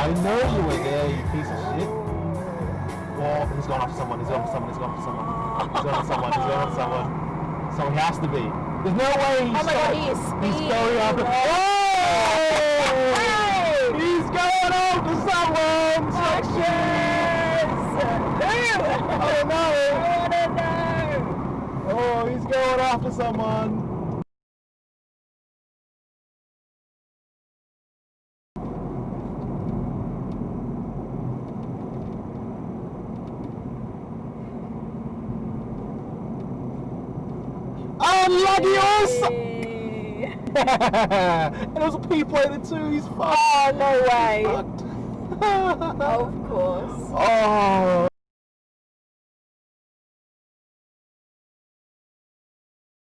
I know you were there, you piece of shit. Oh, he's gone after someone, he's gone after someone, he's gone after someone. He's gone after someone, he's gone after someone. So he has to be. There's no way he's oh my god, he is speeding. He's going after... Oh! Hey! He's going after someone! Oh no! Oh no! Oh, he's going after someone. Unlucky us! And there was a P-plate too, he's fucked. Oh, no way. He's fucked. Of course. Oh.